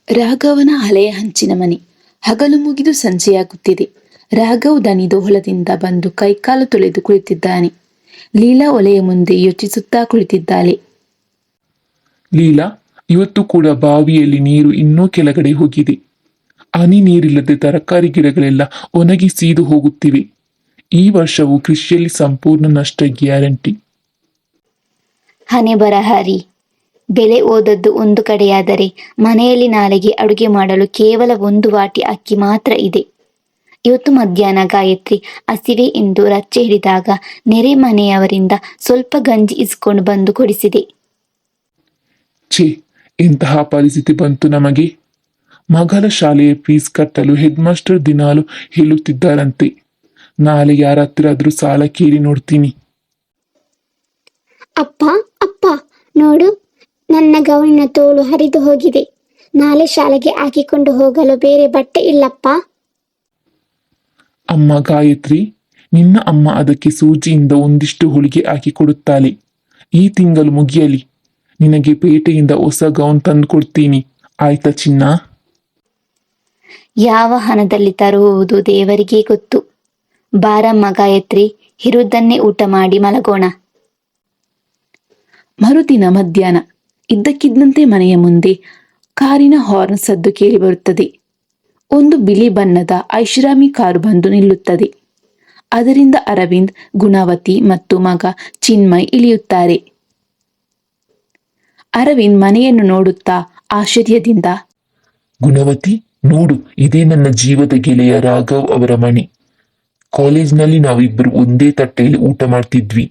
ರಾಘವನ ಹಳೆಯ ಹಂಚಿನ ಮನೆ. ಹಗಲು ಮುಗಿದು ಸಂಜೆಯಾಗುತ್ತಿದೆ. ರಾಘವ್ ದಣಿದೋಹಲದಿಂದ ಬಂದು ಕೈಕಾಲು ತೊಳೆದು ಕುಳಿತಿದ್ದಾನೆ. ಲೀಲಾ ಒಲೆಯ ಮುಂದೆ ಯೋಚಿಸುತ್ತಾ ಕುಳಿತಿದ್ದಾಳೆ. ಲೀಲಾ, ಇವತ್ತು ಕೂಡ ಬಾವಿಯಲ್ಲಿ ನೀರು ಇನ್ನೂ ಕೆಳಗಡೆ ಹೋಗಿದೆ. ಹನಿ ನೀರಿಲ್ಲದೆ ತರಕಾರಿ ಗಿಡಗಳೆಲ್ಲ ಒಣಗಿ ಸೀದು ಹೋಗುತ್ತಿವೆ. ಈ ವರ್ಷವೂ ಕೃಷಿಯಲ್ಲಿ ಸಂಪೂರ್ಣ ನಷ್ಟ ಗ್ಯಾರಂಟಿ. ಹಣೆ ಬರಹಾರಿ. ಬೆಲೆ ಓದದ್ದು ಒಂದು ಕಡೆಯಾದರೆ ಮನೆಯಲ್ಲಿ ನಾಳೆಗೆ ಅಡುಗೆ ಮಾಡಲು ಕೇವಲ 1 ವಾಟಿ ಅಕ್ಕಿ ಮಾತ್ರ ಇದೆ. ಇವತ್ತು ಮಧ್ಯಾಹ್ನ ಗಾಯತ್ರಿ ಹಸಿವೆ ಎಂದು ರಚ್ಚೆ ಹಿಡಿದಾಗ ನೆರೆ ಮನೆಯವರಿಂದ ಸ್ವಲ್ಪ ಗಂಜಿ ಇಸ್ಕೊಂಡು ಬಂದು ಕೊಡಿಸಿದೆ. ಛೇ, ಎಂತಹ ಪರಿಸ್ಥಿತಿ ಬಂತು ನಮಗೆ. ಮಗಳ ಶಾಲೆಯ ಫೀಸ್ ಕಟ್ಟಲು ಹೆಡ್ ಮಾಸ್ಟರ್ ದಿನಾಲು ಹೇಳುತ್ತಿದ್ದಾರಂತೆ. ನಾಳೆ ಯಾರ ಹತ್ತಿರಾದ್ರೂ ಸಾಲ ಕೇಳಿ ನೋಡ್ತೀನಿ. ಅಪ್ಪ ಅಪ್ಪ ನೋಡು, ನನ್ನ ಗೌನಿನ ತೋಳು ಹರಿದು ಹೋಗಿದೆ. ನಾಳೆ ಶಾಲೆಗೆ ಹಾಕಿಕೊಂಡು ಹೋಗಲು ಬೇರೆ ಬಟ್ಟೆ ಇಲ್ಲಪ್ಪ. ಅಮ್ಮ ಗಾಯತ್ರಿ, ನಿನ್ನ ಅಮ್ಮ ಅದಕ್ಕೆ ಸೂಜಿಯಿಂದ ಒಂದಿಷ್ಟು ಹೊಲಿಗೆ ಹಾಕಿ ಕೊಡುತ್ತಾಳೆ. ಈ ತಿಂಗಳು ಮುಗಿಯಲಿ, ನಿನಗೆ ಪೇಟೆಯಿಂದ ಹೊಸ ಗೌನ್ ತಂದು ಕೊಡ್ತೀನಿ. ಆಯ್ತಾ ಚಿನ್ನ? ಯಾವ ಹಣದಲ್ಲಿ ತರುವುದು ದೇವರಿಗೆ ಗೊತ್ತು. ಬಾರಮ್ಮ ಗಾಯತ್ರಿ, ಇರುವುದನ್ನೇ ಊಟ ಮಾಡಿ ಮಲಗೋಣ. ಮರುದಿನ ಮಧ್ಯಾಹ್ನ ಇದ್ದಕ್ಕಿದ್ದಂತೆ ಮನೆಯ ಮುಂದೆ ಕಾರಿನ ಹಾರ್ನ್ ಸದ್ದು ಕೇಳಿಬರುತ್ತದೆ. ಒಂದು ಬಿಳಿ ಬಣ್ಣದ ಐಷಾರಾಮಿ ಕಾರು ಬಂದು ನಿಲ್ಲುತ್ತದೆ. ಅದರಿಂದ ಅರವಿಂದ್, ಗುಣವತಿ ಮತ್ತು ಮಗ ಚಿನ್ಮಯ್ ಇಳಿಯುತ್ತಾರೆ. ಅರವಿಂದ್ ಮನೆಯನ್ನು ನೋಡುತ್ತಾ ಆಶ್ಚರ್ಯದಿಂದ, ಗುಣವತಿ, ನೋಡು, ಇದೇ ನನ್ನ ಜೀವದ ಗೆಳೆಯ ರಾಘವ್ ಅವರ ಮನೆ. ಕಾಲೇಜ್ನಲ್ಲಿ ನಾವಿಬ್ಬರು ಒಂದೇ ತಟ್ಟೆಯಲ್ಲಿ ಊಟ ಮಾಡ್ತಿದ್ವಿ.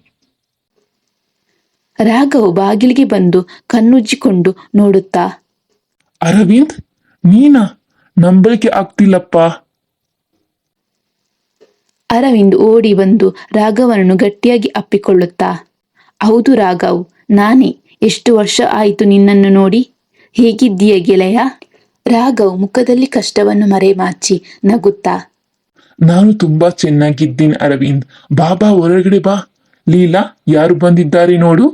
ರಾಘವ್ ಬಾಗಿಲಿಗೆ ಬಂದು ಕಣ್ಣುಜ್ಜಿಕೊಂಡು ನೋಡುತ್ತಾ, ಅರವಿಂದ್, ನೀನಾ? ನಂಬಲಿಕ್ಕೆ ಆಗ್ತಿಲ್ಲಪ್ಪ. ಅರವಿಂದ್ ಓಡಿ ಬಂದು ರಾಘವನನ್ನು ಗಟ್ಟಿಯಾಗಿ ಅಪ್ಪಿಕೊಳ್ಳುತ್ತಾ, ಹೌದು ರಾಘವ್, ನಾನೇ. ಎಷ್ಟು ವರ್ಷ ಆಯಿತು ನಿನ್ನನ್ನು ನೋಡಿ. ಹೇಗಿದ್ದೀಯ ಗೆಳೆಯ? ರಾಘವ್ ಮುಖದಲ್ಲಿ ಕಷ್ಟವನ್ನು ಮರೆಮಾಚಿ ನಗುತ್ತಾ, ನಾನು ತುಂಬಾ ಚೆನ್ನಾಗಿದ್ದೀನಿ ಅರವಿಂದ್. ಬಾಬಾ ಹೊರಗಡೆ ಬಾ. ಲೀಲಾ, ಯಾರು ಬಂದಿದ್ದಾರೆ ನೋಡು,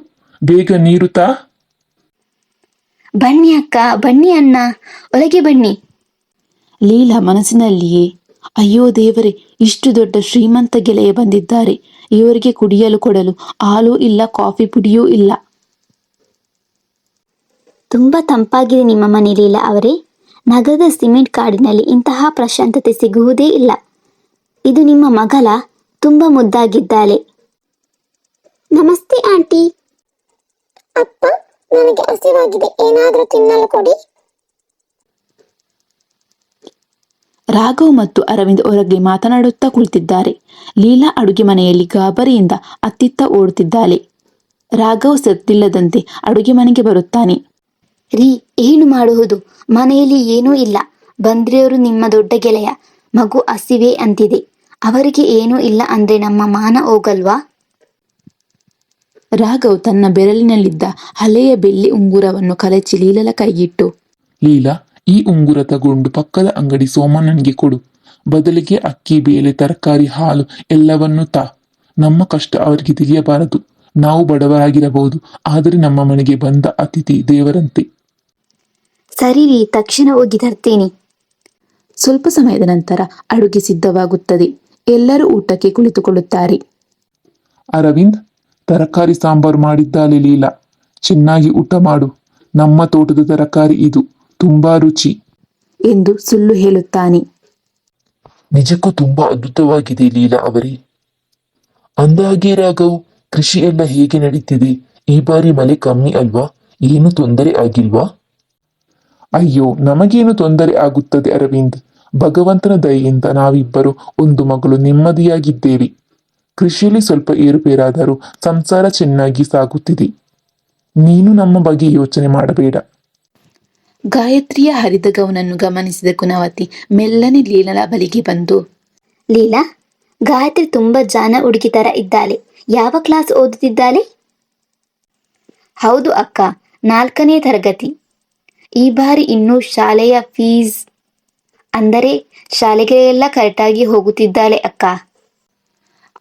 ಬೇಗ ನೀರು ತಾ. ಬನ್ನಿ ಅಕ್ಕ, ಬನ್ನಿ ಅಣ್ಣ, ಒಳಗೆ ಬನ್ನಿ. ಲೀಲಾ ಮನಸ್ಸಿನಲ್ಲಿಯೇ, ಅಯ್ಯೋ ದೇವರೇ, ಇಷ್ಟು ದೊಡ್ಡ ಶ್ರೀಮಂತ ಗೆಳೆಯ ಬಂದಿದ್ದಾರೆ. ಇವರಿಗೆ ಕುಡಿಯಲು ಕೊಡಲು ಹಾಲೂ ಇಲ್ಲ, ಕಾಫಿ ಪುಡಿಯೂ ಇಲ್ಲ. ತುಂಬಾ ತಂಪಾಗಿದೆ ನಿಮ್ಮ ಮನೆ ಲೀಲಾ ಅವರೇ. ನಗರದ ಸಿಮೆಂಟ್ ಕಾಡಿನಲ್ಲಿ ಇಂತಹ ಪ್ರಶಾಂತತೆ ಸಿಗುವುದೇ ಇಲ್ಲ. ಇದು ನಿಮ್ಮ ಮಗಳ? ತುಂಬಾ ಮುದ್ದಾಗಿದ್ದಾಳೆ. ನಮಸ್ತೆ ಆಂಟಿ. ಅಪ್ಪ, ನನಗೆ ಹಸಿವಾಗಿದೆ, ಏನಾದರೂ ತಿನ್ನಲು ಕೊಡಿ. ರಾಘವ್ ಮತ್ತು ಅರವಿಂದ್ ಹೊರಗೆ ಮಾತನಾಡುತ್ತಾ ಕುಳಿತಿದ್ದಾರೆ. ಲೀಲಾ ಅಡುಗೆ ಮನೆಯಲ್ಲಿ ಗಾಬರಿಯಿಂದ ಅತ್ತಿತ್ತ ಓಡುತ್ತಿದ್ದಾಳೆ. ರಾಘವ್ ಸದ್ದಿಲ್ಲದಂತೆ ಅಡುಗೆ ಮನೆಗೆ ಬರುತ್ತಾನೆ. ರೀ, ಏನು ಮಾಡುವುದು? ಮನೆಯಲ್ಲಿ ಏನೂ ಇಲ್ಲ. ಬಂದ್ರೆಯವರು ನಿಮ್ಮ ದೊಡ್ಡ ಗೆಳೆಯ. ಮಗು ಹಸಿವೆ ಅಂತಿದೆ. ಅವರಿಗೆ ಏನೂ ಇಲ್ಲ ಅಂದ್ರೆ ನಮ್ಮ ಮಾನ ಹೋಗಲ್ವಾ? ರಾಘವ್ ತನ್ನ ಬೆರಳಿನಲ್ಲಿದ್ದ ಹಳೆಯ ಬೆಳ್ಳಿ ಉಂಗುರವನ್ನು ಕಲಚಿ ಲೀಲಳ ಕೈಗಿಟ್ಟು, ಲೀಲಾ, ಈ ಉಂಗುರ ತಗೊಂಡು ಪಕ್ಕದ ಅಂಗಡಿ ಸೋಮಣ್ಣನಿಗೆ ಕೊಡು. ಬದಲಿಗೆ ಅಕ್ಕಿ, ಬೇಳೆ, ತರಕಾರಿ, ಹಾಲು ಎಲ್ಲವನ್ನೂ ತಾ. ನಮ್ಮ ಕಷ್ಟ ಅವರಿಗೆ ತಿಳಿಯಬಾರದು. ನಾವು ಬಡವರಾಗಿರಬಹುದು, ಆದರೆ ನಮ್ಮ ಮನೆಗೆ ಬಂದ ಅತಿಥಿ ದೇವರಂತೆ. ಸರಿ ರೀ, ತಕ್ಷಣ ಹೋಗಿ ತರ್ತೀನಿ. ಸ್ವಲ್ಪ ಸಮಯದ ನಂತರ ಅಡುಗೆ ಸಿದ್ಧವಾಗುತ್ತದೆ. ಎಲ್ಲರೂ ಊಟಕ್ಕೆ ಕುಳಿತುಕೊಳ್ಳುತ್ತಾರೆ. ಅರವಿಂದ್, ತರಕಾರಿ ಸಾಂಬಾರು ಮಾಡಿದ್ದಾಳೆ ಲೀಲಾ. ಚೆನ್ನಾಗಿ ಊಟ ಮಾಡು. ನಮ್ಮ ತೋಟದ ತರಕಾರಿ ಇದು, ತುಂಬಾ ರುಚಿ ಎಂದು ಸುಳ್ಳು ಹೇಳುತ್ತಾನೆ. ನಿಜಕ್ಕೂ ತುಂಬಾ ಅದ್ಭುತವಾಗಿದೆ ಲೀಲಾ ಅವರೇ. ಅಂದಹಾಗೆ ರಾಘವ್, ಕೃಷಿ ಎಲ್ಲ ಹೇಗೆ ನಡೀತಿದೆ? ಈ ಬಾರಿ ಮಳೆ ಕಮ್ಮಿ ಅಲ್ವಾ? ಏನು ತೊಂದರೆ ಆಗಿಲ್ವಾ? ಅಯ್ಯೋ, ನಮಗೇನು ತೊಂದರೆ ಆಗುತ್ತದೆ ಅರವಿಂದ್. ಭಗವಂತನ ದಯೆಯಿಂದ ನಾವಿಬ್ಬರು ಒಂದು ಮಗಳು ನೆಮ್ಮದಿಯಾಗಿದ್ದೇವೆ. ಕೃಷಿಯಲ್ಲಿ ಸ್ವಲ್ಪ ಏರುಪೇರಾದರೂ ಸಂಸಾರ ಚೆನ್ನಾಗಿ ಸಾಗುತ್ತಿದೆ. ನೀನು ನಮ್ಮ ಬಗ್ಗೆ ಯೋಚನೆ ಮಾಡಬೇಡ. ಗಾಯತ್ರಿಯ ಹರಿದ ಗೌನನ್ನು ಗಮನಿಸಿದ ಗುಣವತಿ ಮೆಲ್ಲನೆ ಲೀಲಳ ಬಳಿಗೆ ಬಂದು, ಲೀಲಾ, ಗಾಯತ್ರಿ ತುಂಬಾ ಜಾಣ ಹುಡುಗಿ ತರ ಇದ್ದಾಳೆ. ಯಾವ ಕ್ಲಾಸ್ ಓದುತ್ತಿದ್ದಾಳೆ? ಹೌದು ಅಕ್ಕ, 4ನೇ ತರಗತಿ. ಈ ಬಾರಿ ಇನ್ನೂ ಶಾಲೆಯ ಫೀಸ್ ಅಂದರೆ ಶಾಲೆಗೆ ಎಲ್ಲ ಕರೆಕ್ಟಾಗಿ ಹೋಗುತ್ತಿದ್ದಾಳೆ ಅಕ್ಕ.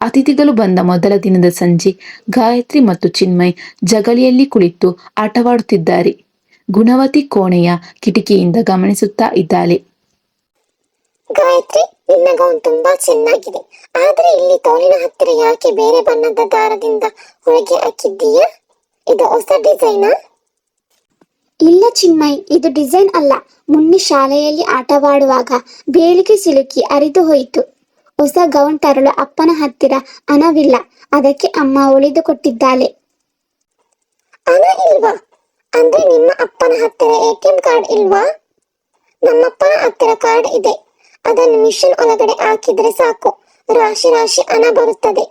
ಅತಿಥಿಗಳು ಬಂದ ಮೊದಲ ದಿನದ ಸಂಜೆ ಗಾಯತ್ರಿ ಮತ್ತು ಚಿನ್ಮಯ್ ಜಗಳಿಯಲ್ಲಿ ಕುಳಿತು ಆಟವಾಡುತ್ತಿದ್ದಾರೆ. ಗುಣವತಿ ಕೋಣೆಯ ಕಿಟಕಿಯಿಂದ ಗಮನಿಸುತ್ತಾ ಇದ್ದಾಳೆ. ಗಾಯತ್ರಿ, ನಿನ್ನ ಗೌನ್ ತುಂಬಾ ಚೆನ್ನಾಗಿದೆ. ಆದ್ರೆ ಇಲ್ಲಿ ತೋಳಿನ ಹತ್ತಿರ ಯಾಕೆ ಬೇರೆ ಬಣ್ಣದ ದಾರದಿಂದ ಹೊರಗೆ ಹಾಕಿದ್ದೀಯಾ? ಇದು ಹೊಸ ಡಿಸೈನಾ? ಇಲ್ಲ ಚಿನ್ಮಯ್, ಇದು ಡಿಸೈನ್ ಅಲ್ಲ. ಮೊನ್ನೆ ಶಾಲೆಯಲ್ಲಿ ಆಟವಾಡುವಾಗ ಬೇಲಿಗೆ ಸಿಲುಕಿ ಅರಿದು ಹೋಯಿತು. ಹೊಸ ಗೌನ್ ತರಲು ಅಪ್ಪನ ಹತ್ತಿರ ಹಣವಿಲ್ಲ, ಅದಕ್ಕೆ ಅಮ್ಮ ಉಳಿದು ಕೊಟ್ಟಿದ್ದಾಳೆ. ಹಣ ಇಲ್ವಾ? ಅಂದ್ರೆ ನಿಮ್ಮ ಅಪ್ಪನ ಹತ್ತಿರ ATM ಕಾರ್ಡ್ ಇಲ್ವಾ? ನಮ್ಮಪ್ಪನ ಹತ್ತಿರ ಕಾರ್ಡ್ ಇದೆ. ಅದನ್ನು ಮಿಷನ್ ಒಳಗಡೆ ಹಾಕಿದ್ರೆ ಸಾಕು, ರಾಶಿ ರಾಶಿ ಹಣ ಬರುತ್ತದೆ.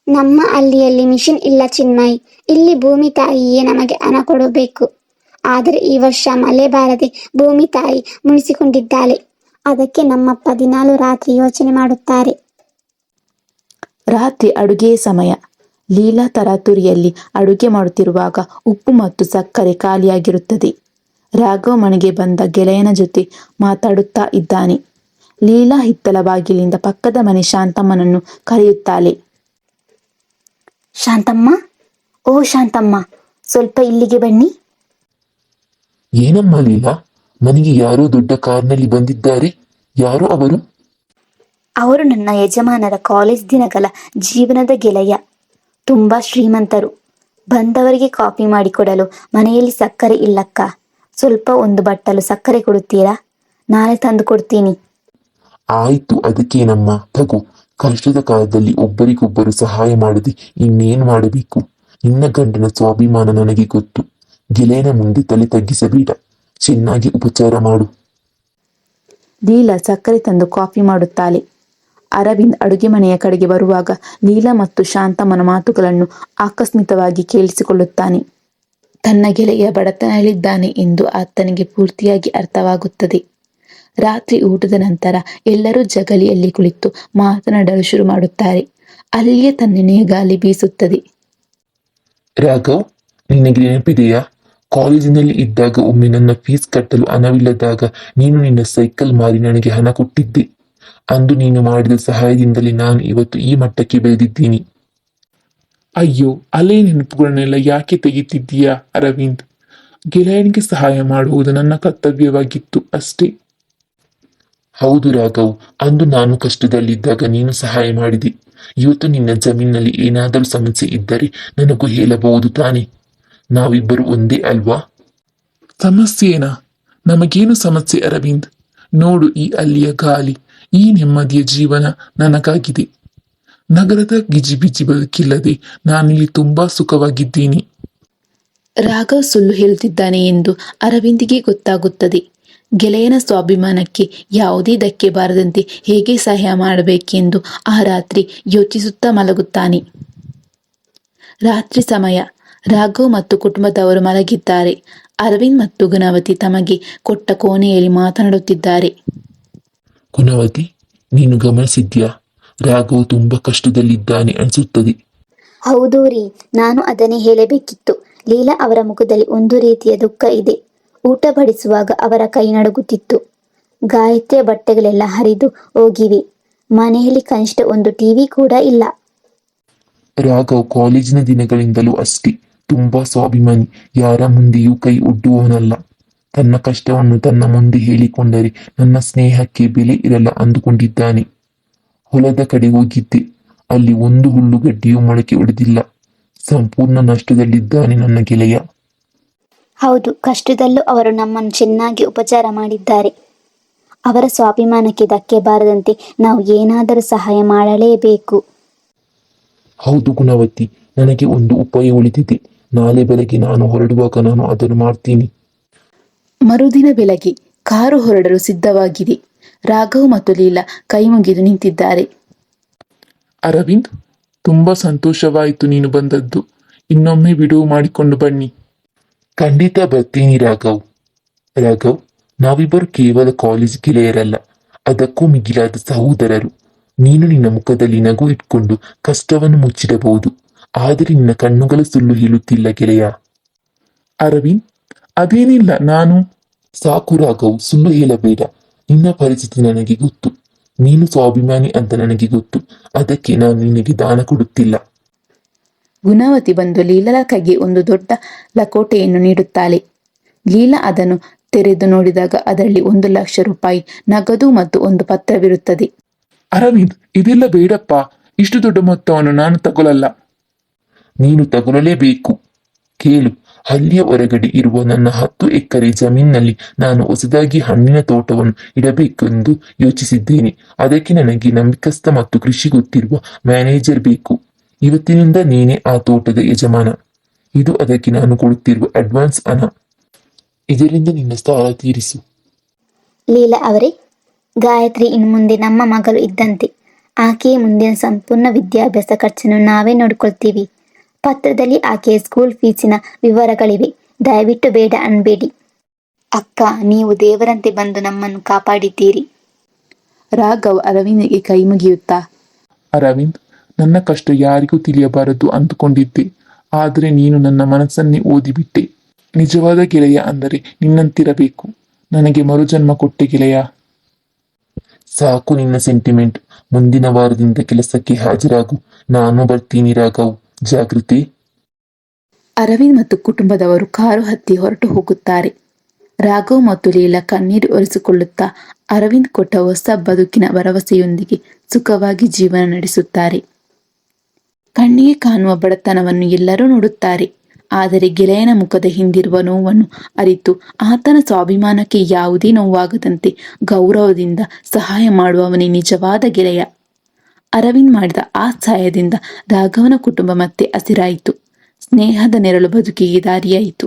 ನಮ್ಮ ಹಳ್ಳಿಯಲ್ಲಿ ಮಿಷನ್ ಇಲ್ಲ ಚಿನ್ಮಯ್. ಇಲ್ಲಿ ಭೂಮಿ ತಾಯಿಯೇ ನಮಗೆ ಹಣ ಕೊಡಬೇಕು. ಆದರೆ ಈ ವರ್ಷ ಮಳೆ ಬಾರದೆ ಭೂಮಿ ತಾಯಿ ಮುನಿಸಿಕೊಂಡಿದ್ದಾಳೆ. ಅದಕ್ಕೆ ನಮ್ಮಪ್ಪ ದಿನಾಲು ರಾತ್ರಿ ಯೋಚನೆ ಮಾಡುತ್ತಾರೆ. ರಾತ್ರಿ ಅಡುಗೆಯ ಸಮಯ. ಲೀಲಾ ತರಾತುರಿಯಲ್ಲಿ ಅಡುಗೆ ಮಾಡುತ್ತಿರುವಾಗ ಉಪ್ಪು ಮತ್ತು ಸಕ್ಕರೆ ಖಾಲಿಯಾಗಿರುತ್ತದೆ. ರಾಘವ್ ಮನೆಗೆ ಬಂದ ಗೆಳೆಯನ ಜೊತೆ ಮಾತಾಡುತ್ತಾ ಇದ್ದಾನೆ. ಲೀಲಾ ಹಿತ್ತಲ ಬಾಗಿಲಿಂದ ಪಕ್ಕದ ಮನೆ ಶಾಂತಮ್ಮನನ್ನು ಕರೆಯುತ್ತಾಳೆ. ಶಾಂತಮ್ಮ, ಓ ಶಾಂತಮ್ಮ, ಸ್ವಲ್ಪ ಇಲ್ಲಿಗೆ ಬನ್ನಿ. ಏನಮ್ಮ ಲೀಲಾ, ಮನೆಗೆ ಯಾರೋ ದೊಡ್ಡ ಕಾರ್ನಲ್ಲಿ ಬಂದಿದ್ದಾರೆ. ಯಾರು ಅವರು? ಅವರು ನನ್ನ ಯಜಮಾನರ ಕಾಲೇಜ್ ದಿನಗಳ ಜೀವನದ ಗೆಳೆಯ. ತುಂಬಾ ಶ್ರೀಮಂತರು. ಬಂದವರಿಗೆ ಕಾಫಿ ಮಾಡಿಕೊಡಲು ಮನೆಯಲ್ಲಿ ಸಕ್ಕರೆ ಇಲ್ಲಕ್ಕ. ಸ್ವಲ್ಪ ಒಂದು ಬಟ್ಟಲು ಸಕ್ಕರೆ ಕೊಡುತ್ತೀರಾ? ನಾಳೆ ತಂದು ಕೊಡ್ತೀನಿ. ಆಯ್ತು, ಅದಕ್ಕೇನಮ್ಮ, ತಗೋ. ಕಷ್ಟದ ಕಾಲದಲ್ಲಿ ಒಬ್ಬರಿಗೊಬ್ಬರು ಸಹಾಯ ಮಾಡದೆ ಇನ್ನೇನು ಮಾಡಬೇಕು? ನಿನ್ನ ಗಂಡನ ಸ್ವಾಭಿಮಾನ ನನಗೆ ಗೊತ್ತು. ಗೆಳೆಯನ ಮುಂದೆ ತಲೆ ತಗ್ಗಿಸಬೇಡ, ಚೆನ್ನಾಗಿ ಉಪಚಾರ ಮಾಡು. ಲೀಲಾ ಸಕ್ಕರೆ ತಂದು ಕಾಫಿ ಮಾಡುತ್ತಾಳೆ. ಅರವಿಂದ್ ಅಡುಗೆ ಮನೆಯ ಕಡೆಗೆ ಬರುವಾಗ ಲೀಲಾ ಮತ್ತು ಶಾಂತಮ್ಮನ ಮಾತುಗಳನ್ನು ಆಕಸ್ಮಿಕವಾಗಿ ಕೇಳಿಸಿಕೊಳ್ಳುತ್ತಾನೆ. ತನ್ನ ಗೆಳೆಯ ಬಡತನದಲ್ಲಿದ್ದಾನೆ ಎಂದು ಆತನಿಗೆ ಪೂರ್ತಿಯಾಗಿ ಅರ್ಥವಾಗುತ್ತದೆ. ರಾತ್ರಿ ಊಟದ ನಂತರ ಎಲ್ಲರೂ ಜಗಲಿಯಲ್ಲಿ ಕುಳಿತು ಮಾತನಾಡಲು ಶುರು ಮಾಡುತ್ತಾರೆ. ಅಲ್ಲಿಯೇ ತಣ್ಣನೆಯ ಗಾಳಿ ಬೀಸುತ್ತದೆ. ರಾಘವ್, ನಿನಗೆ ನೆನಪಿದೆಯಾ? ಕಾಲೇಜಿನಲ್ಲಿ ಇದ್ದಾಗ ಒಮ್ಮೆ ನನ್ನ ಫೀಸ್ ಕಟ್ಟಲು ಹಣವಿಲ್ಲದಾಗ ನೀನು ನಿನ್ನ ಸೈಕಲ್ ಮಾರಿ ನನಗೆ ಹಣ ಕೊಟ್ಟಿದ್ದೆ. ಅಂದು ನೀನು ಮಾಡಿದ ಸಹಾಯದಿಂದಲೇ ನಾನು ಇವತ್ತು ಈ ಮಟ್ಟಕ್ಕೆ ಬೆಳೆದಿದ್ದೀನಿ. ಅಯ್ಯೋ, ಅಲೇ ನೆನಪುಗಳನ್ನೆಲ್ಲ ಯಾಕೆ ತೆಗಿತಿದ್ದೀಯಾ ಅರವಿಂದ್? ಗೆಳೆಯನಿಗೆ ಸಹಾಯ ಮಾಡುವುದು ನನ್ನ ಕರ್ತವ್ಯವಾಗಿತ್ತು ಅಷ್ಟೇ. ಹೌದು ರಾಘವ್, ಅಂದು ನಾನು ಕಷ್ಟದಲ್ಲಿದ್ದಾಗ ನೀನು ಸಹಾಯ ಮಾಡಿದೆ. ಇವತ್ತು ನಿನ್ನ ಜಮೀನಿನಲ್ಲಿ ಏನಾದರೂ ಸಮಸ್ಯೆ ಇದ್ದರೆ ನನಗೂ ಹೇಳಬಹುದು ತಾನೆ? ನಾವಿಬ್ಬರು ಒಂದೇ ಅಲ್ವಾ? ಸಮಸ್ಯೆನಾ? ನಮಗೇನು ಸಮಸ್ಯೆ ಅರವಿಂದ್? ನೋಡು, ಈ ಅಲ್ಲಿಯ ಗಾಳಿ, ಈ ನೆಮ್ಮದಿಯ ಜೀವನ ನನಗಾಗಿದೆ. ನಗರದ ಗಿಜಿಬಿಜಿ ಬದುಕಿಲ್ಲದೆ ನಾನಿಲ್ಲಿ ತುಂಬಾ ಸುಖವಾಗಿದ್ದೀನಿ. ರಾಘವ್ ಸುಳ್ಳು ಹೇಳುತ್ತಿದ್ದಾನೆ ಎಂದು ಅರವಿಂದಿಗೆ ಗೊತ್ತಾಗುತ್ತದೆ. ಗೆಳೆಯನ ಸ್ವಾಭಿಮಾನಕ್ಕೆ ಯಾವುದೇ ಧಕ್ಕೆ ಬಾರದಂತೆ ಹೇಗೆ ಸಹಾಯ ಮಾಡಬೇಕೆಂದು ಆ ರಾತ್ರಿ ಯೋಚಿಸುತ್ತಾ ಮಲಗುತ್ತಾನೆ. ರಾತ್ರಿ ಸಮಯ. ರಾಘವ್ ಮತ್ತು ಕುಟುಂಬದವರು ಮಲಗಿದ್ದಾರೆ. ಅರವಿಂದ್ ಮತ್ತು ಗುಣವತಿ ತಮಗೆ ಕೊಟ್ಟ ಕೋಣೆಯಲ್ಲಿ ಮಾತನಾಡುತ್ತಿದ್ದಾರೆ. ಗುಣವತಿ, ನೀನು ಗಮನಿಸಿದ್ಯಾ? ರಾಘವ್ ತುಂಬಾ ಕಷ್ಟದಲ್ಲಿದ್ದಾನೆ ಅನಿಸುತ್ತದೆ. ಹೌದು ರೀ, ನಾನು ಅದನ್ನೇ ಹೇಳಬೇಕಿತ್ತು. ಲೀಲಾ ಅವರ ಮುಖದಲ್ಲಿ ಒಂದು ರೀತಿಯ ದುಃಖ ಇದೆ. ಊಟ ಬಡಿಸುವಾಗ ಅವರ ಕೈ ನಡುಗುತ್ತಿತ್ತು. ಗಾಯತ್ರಿಯ ಬಟ್ಟೆಗಳೆಲ್ಲ ಹರಿದು ಹೋಗಿವೆ. ಮನೆಯಲ್ಲಿ ಕನಿಷ್ಠ ಒಂದು ಟಿವಿ ಕೂಡ ಇಲ್ಲ. ರಾಘವ್ ಕಾಲೇಜಿನ ದಿನಗಳಿಂದಲೂ ಅಷ್ಟೇ ತುಂಬಾ ಸ್ವಾಭಿಮಾನಿ. ಯಾರ ಮುಂದೆಯೂ ಕೈ ಒಡ್ಡುವವನಲ್ಲ. ತನ್ನ ಕಷ್ಟವನ್ನು ತನ್ನ ಮುಂದೆ ಹೇಳಿಕೊಂಡರೆ ನನ್ನ ಸ್ನೇಹಕ್ಕೆ ಬೆಲೆ ಇರಲ್ಲ ಅಂದುಕೊಂಡಿದ್ದಾನೆ. ಹೊಲದ ಕಡೆ ಹೋಗಿದ್ದೆ. ಅಲ್ಲಿ ಒಂದು ಹುಲ್ಲುಗಡ್ಡೆಯೂ ಮೊಳಕೆ ಒಡೆದಿಲ್ಲ. ಸಂಪೂರ್ಣ ನಷ್ಟದಲ್ಲಿದ್ದಾನೆ ನನ್ನ ಗೆಳೆಯ. ಹೌದು, ಕಷ್ಟದಲ್ಲೂ ಅವರು ನಮ್ಮನ್ನು ಚೆನ್ನಾಗಿ ಉಪಚಾರ ಮಾಡಿದ್ದಾರೆ. ಅವರ ಸ್ವಾಭಿಮಾನಕ್ಕೆ ಧಕ್ಕೆ ಬಾರದಂತೆ ನಾವು ಏನಾದರೂ ಸಹಾಯ ಮಾಡಲೇಬೇಕು. ಹೌದು ಗುಣವತಿ, ನನಗೆ ಒಂದು ಉಪಾಯ ಉಳಿದಿದೆ. ನಾಳೆ ಬೆಳಗ್ಗೆ ನಾನು ಹೊರಡುವಾಗ ನಾನು ಅದನ್ನು ಮಾಡ್ತೀನಿ. ಮರುದಿನ ಬೆಳಗ್ಗೆ ಕಾರು ಹೊರಡಲು ಸಿದ್ಧವಾಗಿದೆ. ರಾಘವ್ ಮತ್ತು ಲೀಲಾ ಕೈ ಮುಗಿದು ನಿಂತಿದ್ದಾರೆ. ಅರವಿಂದ್, ತುಂಬಾ ಸಂತೋಷವಾಯಿತು ನೀನು ಬಂದದ್ದು. ಇನ್ನೊಮ್ಮೆ ಬಿಡುವು ಮಾಡಿಕೊಂಡು ಬನ್ನಿ. ಖಂಡಿತ ಬರ್ತೀನಿ ರಾಘವ್. ರಾಘವ್, ನಾವಿಬ್ಬರು ಕೇವಲ ಕಾಲೇಜ್ ಗೆಳೆಯರಲ್ಲ, ಅದಕ್ಕೂ ಮಿಗಿಲಾದ ಸಹೋದರರು. ನೀನು ನಿನ್ನ ಮುಖದಲ್ಲಿ ನಗು ಇಟ್ಕೊಂಡು ಕಷ್ಟವನ್ನು ಮುಚ್ಚಿಡಬಹುದು, ಆದರೆ ನಿನ್ನ ಕಣ್ಣುಗಳು ಸುಳ್ಳು ಹೇಳುತ್ತಿಲ್ಲ ಗೆಳೆಯ. ಅರವಿಂದ್, ಅದೇನಿಲ್ಲ, ನಾನು ಸಾಕು ರಾಘವ್, ಸುಳ್ಳು ಹೇಳಬೇಡ. ನಿನ್ನ ಪರಿಸ್ಥಿತಿ ನನಗೆ ಗೊತ್ತು. ನೀನು ಸ್ವಾಭಿಮಾನಿ ಅಂತ ನನಗೆ ಗೊತ್ತು. ಅದಕ್ಕೆ ನಾನು ನಿನಗೆ ದಾನ ಕೊಡುತ್ತಿಲ್ಲ. ಗುಣವತಿ ಬಂದು ಲೀಲಳ ಕೈಗೆ ಒಂದು ದೊಡ್ಡ ಲಕೋಟೆಯನ್ನು ನೀಡುತ್ತಾಳೆ. ಲೀಲಾ ಅದನ್ನು ತೆರೆದು ನೋಡಿದಾಗ ಅದರಲ್ಲಿ 1,00,000 ರೂಪಾಯಿ ನಗದು ಮತ್ತು ಒಂದು ಪತ್ರವಿರುತ್ತದೆ. ಅರವಿಂದ್, ಇದೆಲ್ಲ ಬೇಡಪ್ಪ. ಇಷ್ಟು ದೊಡ್ಡ ಮೊತ್ತವನ್ನು ನಾನು ತಗೊಳ್ಳಲ್ಲ. ನೀನು ತಗೊಳ್ಳಲೇಬೇಕು. ಕೇಳು, ಹಳ್ಳಿಯ ಹೊರಗಡೆ ಇರುವ ನನ್ನ 10 ಎಕರೆ ಜಮೀನಿನಲ್ಲಿ ನಾನು ಹೊಸದಾಗಿ ಹಣ್ಣಿನ ತೋಟವನ್ನು ಇಡಬೇಕೆಂದು ಯೋಚಿಸಿದ್ದೇನೆ. ಅದಕ್ಕೆ ನನಗೆ ನಂಬಿಕಸ್ಥ ಮತ್ತು ಕೃಷಿ ಗೊತ್ತಿರುವ ಮ್ಯಾನೇಜರ್ ಬೇಕು. ಇವತ್ತಿನಿಂದ ನೀನೇ ಆ ತೋಟದ ಯಜಮಾನ. ಇದು ಅದಕ್ಕೆ ನಾನು ಕೊಡುತ್ತಿರುವ ಅಡ್ವಾನ್ಸ್ ಹಣ. ಇದರಿಂದ ನಿನ್ನ ಸಾಲ ತೀರಿಸು. ಲೀಲಾ ಅವರೇ, ಗಾಯತ್ರಿ ಇನ್ನು ಮುಂದೆ ನಮ್ಮ ಮಗಳು ಇದ್ದಂತೆ. ಆಕೆಯ ಮುಂದಿನ ಸಂಪೂರ್ಣ ವಿದ್ಯಾಭ್ಯಾಸ ಖರ್ಚನ್ನು ನಾವೇ ನೋಡಿಕೊಳ್ತೀವಿ. ಪತ್ರದಲ್ಲಿ ಆಕೆಯ ಸ್ಕೂಲ್ ಫೀಸಿನ ವಿವರಗಳಿವೆ. ದಯವಿಟ್ಟು ಬೇಡ ಅನ್ಬೇಡಿ. ಅಕ್ಕ, ನೀವು ದೇವರಂತೆ ಬಂದು ನಮ್ಮನ್ನು ಕಾಪಾಡಿದ್ದೀರಿ. ರಾಘವ್ ಅರವಿಂದ್ಗೆ ಕೈ ಮುಗಿಯುತ್ತಾ, ಅರವಿಂದ್, ನನ್ನ ಕಷ್ಟ ಯಾರಿಗೂ ತಿಳಿಯಬಾರದು ಅಂದುಕೊಂಡಿದ್ದೆ. ಆದರೆ ನೀನು ನನ್ನ ಮನಸ್ಸನ್ನೇ ಓದಿಬಿಟ್ಟೆ. ನಿಜವಾದ ಗೆಳೆಯ ಅಂದರೆ ನಿನ್ನಂತಿರಬೇಕು. ನನಗೆ ಮರುಜನ್ಮ ಕೊಟ್ಟೆ ಗೆಳೆಯ. ಸಾಕು ನಿನ್ನ ಸೆಂಟಿಮೆಂಟ್. ಮುಂದಿನ ವಾರದಿಂದ ಕೆಲಸಕ್ಕೆ ಹಾಜರಾಗು. ನಾನು ಬರ್ತೀನಿ ರಾಘವ್. ಜಾಗೃತಿ. ಅರವಿಂದ್ ಮತ್ತು ಕುಟುಂಬದವರು ಕಾರು ಹತ್ತಿ ಹೊರಟು ಹೋಗುತ್ತಾರೆ. ರಾಘವ್ ಮತ್ತು ಲೀಲಾ ಕಣ್ಣೀರು ಒರೆಸಿಕೊಳ್ಳುತ್ತಾ ಅರವಿಂದ್ ಕೊಟ್ಟ ಹೊಸ ಬದುಕಿನ ಭರವಸೆಯೊಂದಿಗೆ ಸುಖವಾಗಿ ಜೀವನ ನಡೆಸುತ್ತಾರೆ. ಕಣ್ಣಿಗೆ ಕಾಣುವ ಬಡತನವನ್ನು ಎಲ್ಲರೂ ನೋಡುತ್ತಾರೆ. ಆದರೆ ಗೆಳೆಯನ ಮುಖದ ಹಿಂದಿರುವ ನೋವನ್ನು ಅರಿತು ಆತನ ಸ್ವಾಭಿಮಾನಕ್ಕೆ ಯಾವುದೇ ನೋವಾಗದಂತೆ ಗೌರವದಿಂದ ಸಹಾಯ ಮಾಡುವವನೇ ನಿಜವಾದ ಗೆಳೆಯ. ಅರವಿಂದ್ ಮಾಡಿದ ಆ ಸಹಾಯದಿಂದ ರಾಘವನ ಕುಟುಂಬ ಮತ್ತೆ ಹಸಿರಾಯಿತು. ಸ್ನೇಹದ ನೆರಳು ಬದುಕಿಗೆ ದಾರಿಯಾಯಿತು.